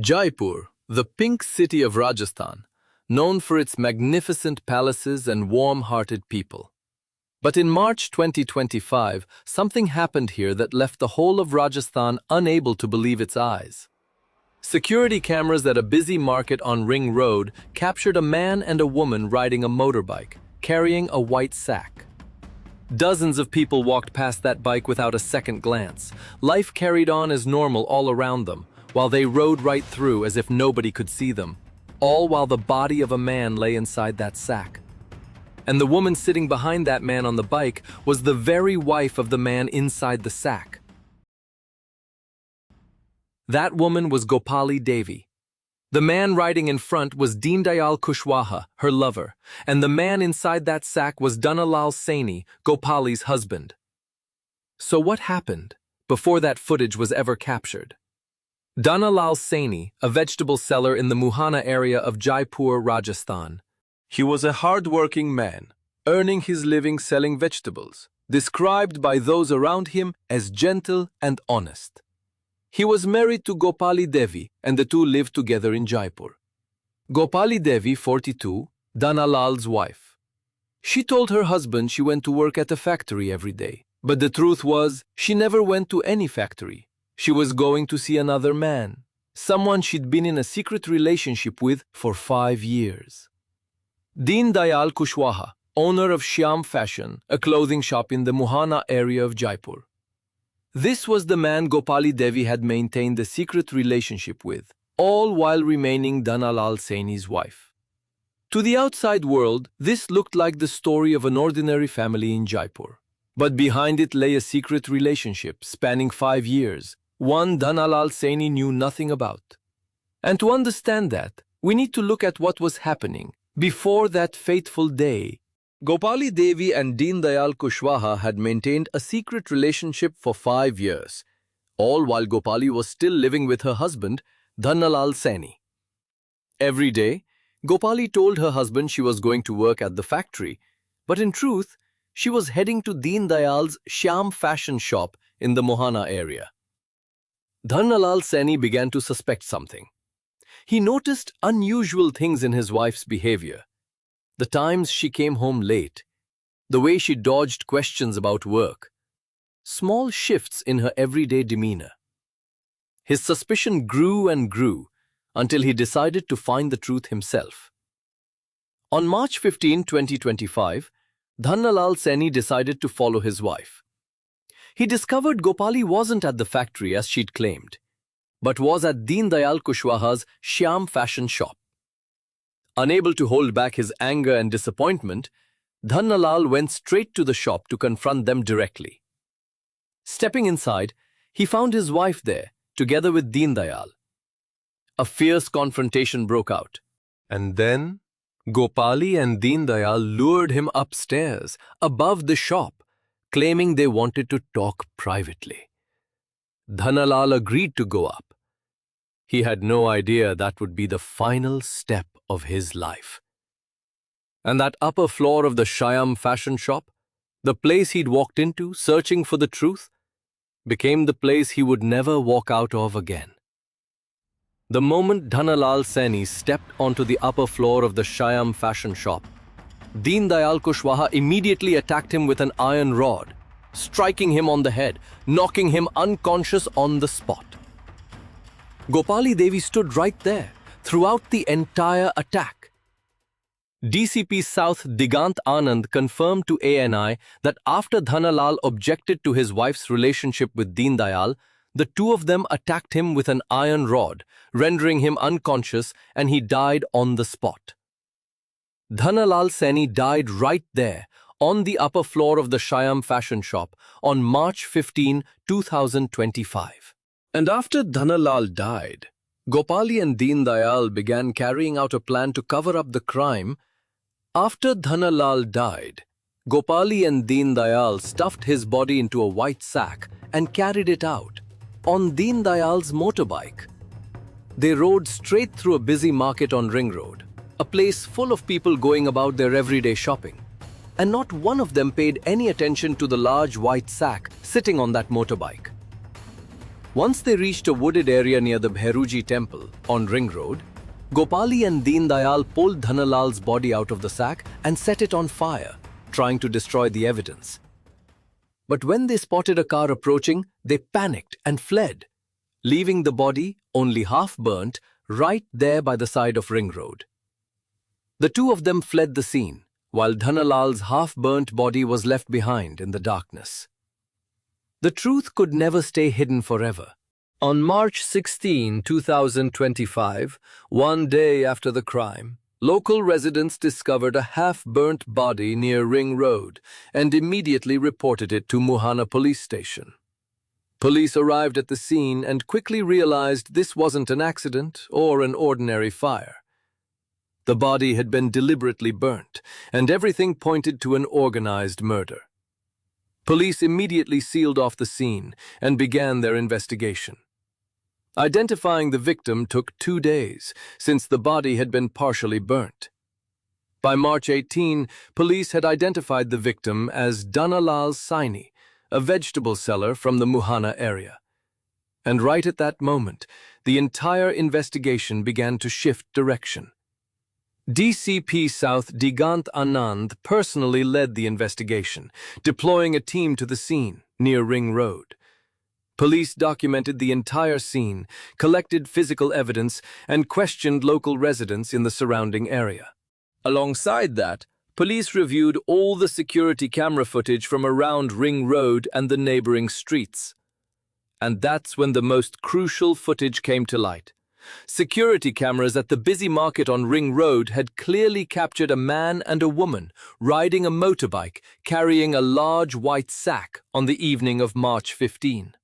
Jaipur, the pink city of Rajasthan, known for its magnificent palaces and warm-hearted people. But in March 2025, something happened here that left the whole of Rajasthan unable to believe its eyes. Security cameras at a busy market on Ring Road captured a man and a woman riding a motorbike, carrying a white sack. Dozens of people walked past that bike without a second glance. Life carried on as normal all around them, while they rode right through as if nobody could see them, all while the body of a man lay inside that sack. And the woman sitting behind that man on the bike was the very wife of the man inside the sack. That woman was Gopali Devi. The man riding in front was Deendayal Kushwaha, her lover, and the man inside that sack was Dhannalal Saini, Gopali's husband. So what happened before that footage was ever captured? Dhannalal Saini, a vegetable seller in the Muhana area of Jaipur, Rajasthan. He was a hard-working man, earning his living selling vegetables, described by those around him as gentle and honest. He was married to Gopali Devi, and the two lived together in Jaipur. Gopali Devi, 42, Dhannalal's wife. She told her husband she went to work at a factory every day, but the truth was she never went to any factory. She was going to see another man, someone she'd been in a secret relationship with for 5 years. Deendayal Kushwaha, owner of Shyam Fashion, a clothing shop in the Muhana area of Jaipur. This was the man Gopali Devi had maintained a secret relationship with, all while remaining Dhannalal Saini's wife. To the outside world, this looked like the story of an ordinary family in Jaipur. But behind it lay a secret relationship spanning 5 years, one Dhannalal Saini knew nothing about. And to understand that, we need to look at what was happening before that fateful day. Gopali Devi and Deendayal Kushwaha had maintained a secret relationship for 5 years, all while Gopali was still living with her husband, Dhannalal Saini. Every day, Gopali told her husband she was going to work at the factory, but in truth, she was heading to Deendayal's Shyam Fashion shop in the Muhana area. Dhannalal Saini began to suspect something. He noticed unusual things in his wife's behavior. The times she came home late, the way she dodged questions about work, small shifts in her everyday demeanor. His suspicion grew and grew until he decided to find the truth himself. On March 15, 2025, Dhannalal Saini decided to follow his wife. He discovered Gopali wasn't at the factory as she'd claimed, but was at Deendayal Kushwaha's Shyam Fashion shop. Unable to hold back his anger and disappointment, Dhannalal went straight to the shop to confront them directly. Stepping inside, he found his wife there, together with Deendayal. A fierce confrontation broke out. And then, Gopali and Deendayal lured him upstairs, above the shop, claiming they wanted to talk privately. Dhannalal agreed to go up. He had no idea that would be the final step of his life. And that upper floor of the Shyam Fashion shop, the place he'd walked into, searching for the truth, became the place he would never walk out of again. The moment Dhannalal Saini stepped onto the upper floor of the Shyam Fashion shop, Deendayal Kushwaha immediately attacked him with an iron rod, striking him on the head, knocking him unconscious on the spot. Gopali Devi stood right there throughout the entire attack. DCP South Digant Anand confirmed to ANI that after Dhannalal objected to his wife's relationship with Deendayal, the two of them attacked him with an iron rod, rendering him unconscious, and he died on the spot. Dhannalal Saini died right there, on the upper floor of the Shyam Fashion shop, on March 15, 2025. And after Dhannalal died, Gopali and Deendayal began carrying out a plan to cover up the crime. After Dhannalal died, Gopali and Deendayal stuffed his body into a white sack and carried it out, on Deendayal's motorbike. They rode straight through a busy market on Ring Road, a place full of people going about their everyday shopping. And not one of them paid any attention to the large white sack sitting on that motorbike. Once they reached a wooded area near the Bhairuji temple on Ring Road, Gopali and Deendayal pulled Dhannalal's body out of the sack and set it on fire, trying to destroy the evidence. But when they spotted a car approaching, they panicked and fled, leaving the body, only half burnt, right there by the side of Ring Road. The two of them fled the scene, while Dhannalal's half-burnt body was left behind in the darkness. The truth could never stay hidden forever. On March 16, 2025, one day after the crime, local residents discovered a half-burnt body near Ring Road and immediately reported it to Muhana police station. Police arrived at the scene and quickly realized this wasn't an accident or an ordinary fire. The body had been deliberately burnt, and everything pointed to an organized murder. Police immediately sealed off the scene and began their investigation. Identifying the victim took 2 days, since the body had been partially burnt. By March 18, police had identified the victim as Dhannalal Saini, a vegetable seller from the Muhana area. And right at that moment, the entire investigation began to shift direction. DCP South Digant Anand personally led the investigation, deploying a team to the scene near Ring Road. Police documented the entire scene, collected physical evidence, and questioned local residents in the surrounding area. Alongside that, police reviewed all the security camera footage from around Ring Road and the neighboring streets. And that's when the most crucial footage came to light. Security cameras at the busy market on Ring Road had clearly captured a man and a woman riding a motorbike carrying a large white sack on the evening of March 15.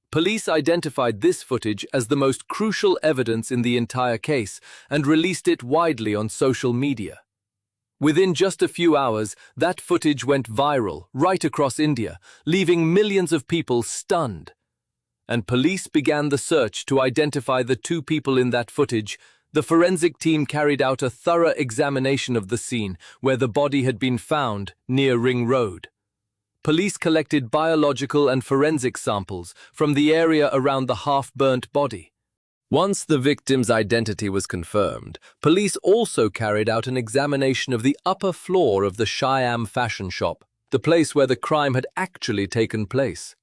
Police identified this footage as the most crucial evidence in the entire case and released it widely on social media. Within just a few hours, that footage went viral right across India, leaving millions of people stunned. And police began the search to identify the two people in that footage. The forensic team carried out a thorough examination of the scene where the body had been found near Ring Road. Police collected biological and forensic samples from the area around the half-burnt body. Once the victim's identity was confirmed, police also carried out an examination of the upper floor of the SHO fashion shop, the place where the crime had actually taken place.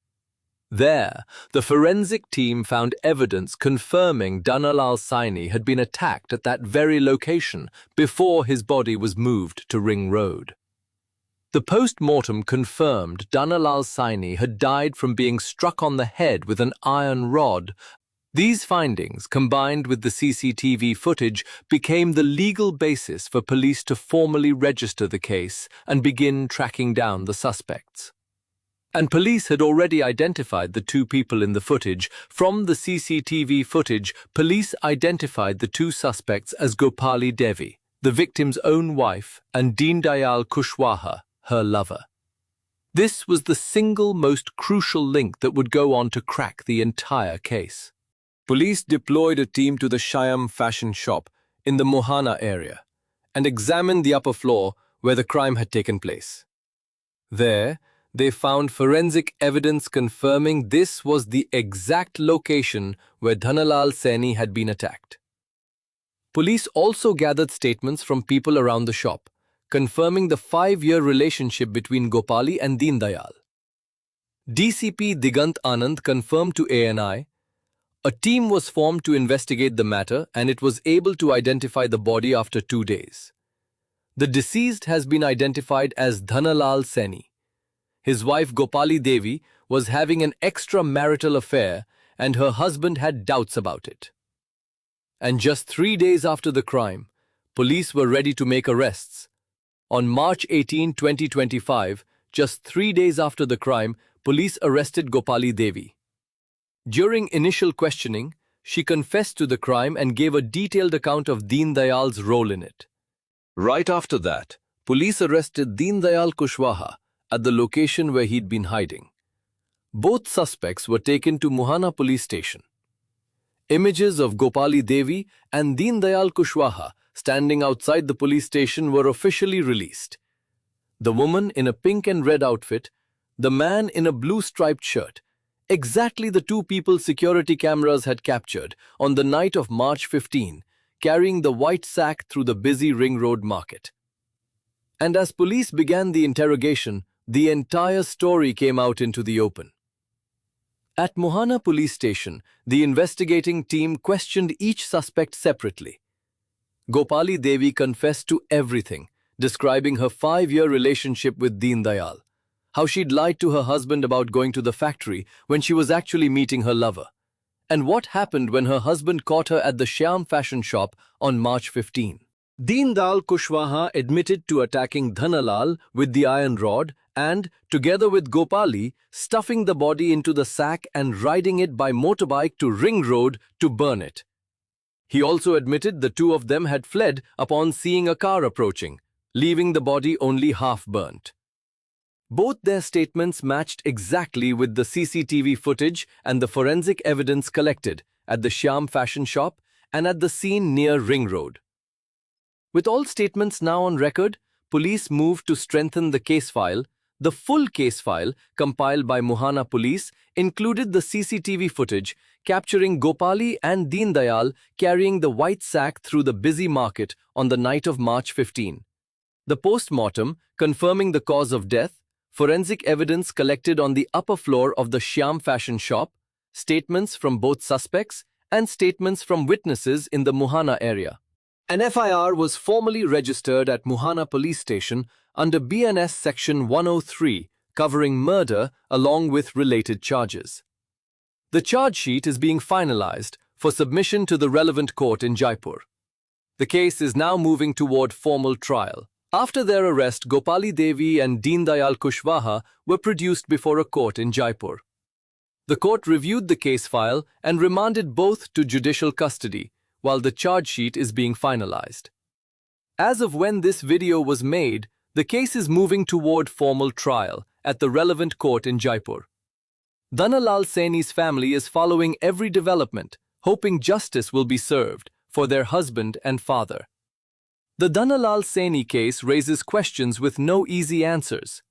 There, the forensic team found evidence confirming Dhannalal Saini had been attacked at that very location before his body was moved to Ring Road. The post-mortem confirmed Dhannalal Saini had died from being struck on the head with an iron rod. These findings, combined with the CCTV footage, became the legal basis for police to formally register the case and begin tracking down the suspects. And police had already identified the two people in the footage. From the CCTV footage, police identified the two suspects as Gopali Devi, the victim's own wife, and Deendayal Kushwaha, her lover. This was the single most crucial link that would go on to crack the entire case. Police deployed a team to the SHO fashion shop in the Muhana area and examined the upper floor where the crime had taken place. There, they found forensic evidence confirming this was the exact location where Dhannalal Saini had been attacked. Police also gathered statements from people around the shop, confirming the 5-year relationship between Gopali and Deendayal. DCP Digant Anand confirmed to ANI, a team was formed to investigate the matter and it was able to identify the body after 2 days. The deceased has been identified as Dhannalal Saini. His wife Gopali Devi was having an extramarital affair and her husband had doubts about it. And just 3 days after the crime, police were ready to make arrests. On March 18, 2025, just 3 days after the crime, police arrested Gopali Devi. During initial questioning, she confessed to the crime and gave a detailed account of Deendayal's role in it. Right after that, police arrested Deendayal Kushwaha at the location where he'd been hiding. Both suspects were taken to Muhana police station. Images of Gopali Devi and Deendayal Kushwaha standing outside the police station were officially released. The woman in a pink and red outfit, the man in a blue striped shirt, Exactly the two people security cameras had captured on the night of March 15, carrying the white sack through the busy Ring Road market. And as police began the interrogation, the entire story came out into the open. At Muhana police station, the investigating team questioned each suspect separately. Gopali Devi confessed to everything, describing her 5-year relationship with Deendayal, how she'd lied to her husband about going to the factory when she was actually meeting her lover, and what happened when her husband caught her at the Shyam fashion shop on March 15. Deendayal Kushwaha admitted to attacking Dhannalal with the iron rod and, together with Gopali, stuffing the body into the sack and riding it by motorbike to Ring Road to burn it. He also admitted the two of them had fled upon seeing a car approaching, leaving the body only half burnt. Both their statements matched exactly with the CCTV footage and the forensic evidence collected at the Shyam fashion shop and at the scene near Ring Road. With all statements now on record, police moved to strengthen the case file. The full case file, compiled by Muhana Police, included the CCTV footage capturing Gopali and Deendayal carrying the white sack through the busy market on the night of March 15. The post-mortem, confirming the cause of death, forensic evidence collected on the upper floor of the Shyam fashion shop, statements from both suspects, and statements from witnesses in the Muhana area. An FIR was formally registered at Muhana Police Station under BNS Section 103, covering murder along with related charges. The charge sheet is being finalized for submission to the relevant court in Jaipur. The case is now moving toward formal trial. After their arrest, Gopali Devi and Deendayal Kushwaha were produced before a court in Jaipur. The court reviewed the case file and remanded both to judicial custody, while the charge sheet is being finalized. As of when this video was made, the case is moving toward formal trial at the relevant court in Jaipur. Dhannalal Saini's family is following every development, hoping justice will be served for their husband and father. The Dhannalal Saini case raises questions with no easy answers.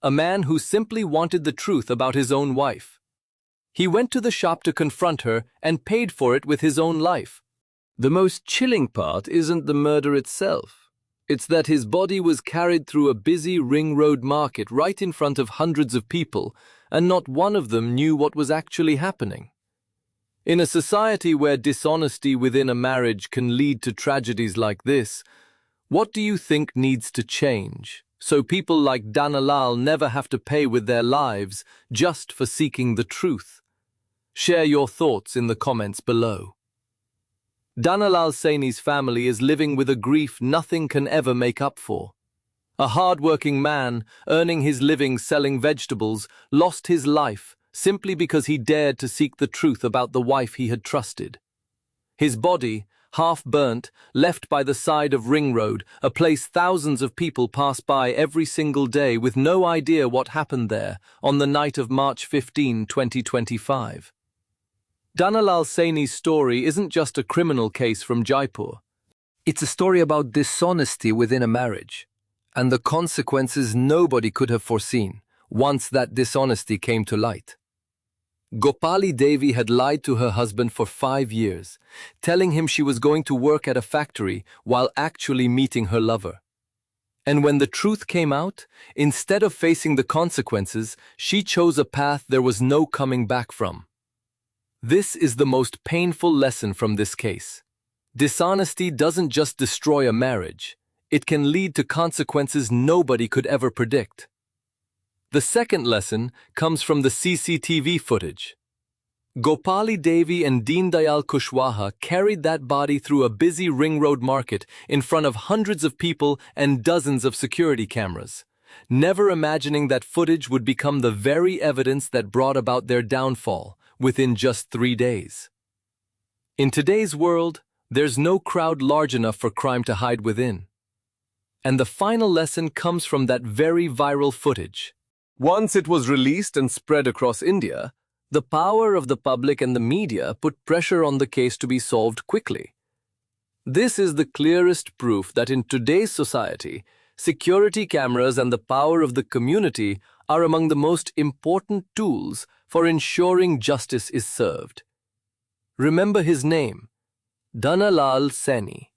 A man who simply wanted the truth about his own wife. He went to the shop to confront her and paid for it with his own life. The most chilling part isn't the murder itself. It's that his body was carried through a busy Ring Road market right in front of hundreds of people, and not one of them knew what was actually happening. In a society where dishonesty within a marriage can lead to tragedies like this, what do you think needs to change, so people like Dhannalal never have to pay with their lives just for seeking the truth? Share your thoughts in the comments below. Dhannalal Saini's family is living with a grief nothing can ever make up for. A hard-working man, earning his living selling vegetables, lost his life simply because he dared to seek the truth about the wife he had trusted. His body, half burnt, left by the side of Ring Road, a place thousands of people pass by every single day with no idea what happened there on the night of March 15, 2025. Dhannalal Saini's story isn't just a criminal case from Jaipur. It's a story about dishonesty within a marriage, and the consequences nobody could have foreseen once that dishonesty came to light. Gopali Devi had lied to her husband for 5 years, telling him she was going to work at a factory while actually meeting her lover. And when the truth came out, instead of facing the consequences, she chose a path there was no coming back from. This is the most painful lesson from this case. Dishonesty doesn't just destroy a marriage. It can lead to consequences nobody could ever predict. The second lesson comes from the CCTV footage. Gopali Devi and Deendayal Kushwaha carried that body through a busy Ring Road market in front of hundreds of people and dozens of security cameras, never imagining that footage would become the very evidence that brought about their downfall within just 3 days. In today's world, there's no crowd large enough for crime to hide within. And the final lesson comes from that very viral footage. Once it was released and spread across India, the power of the public and the media put pressure on the case to be solved quickly. This is the clearest proof that in today's society, security cameras and the power of the community are among the most important tools for ensuring justice is served. Remember his name, Dhannalal Saini.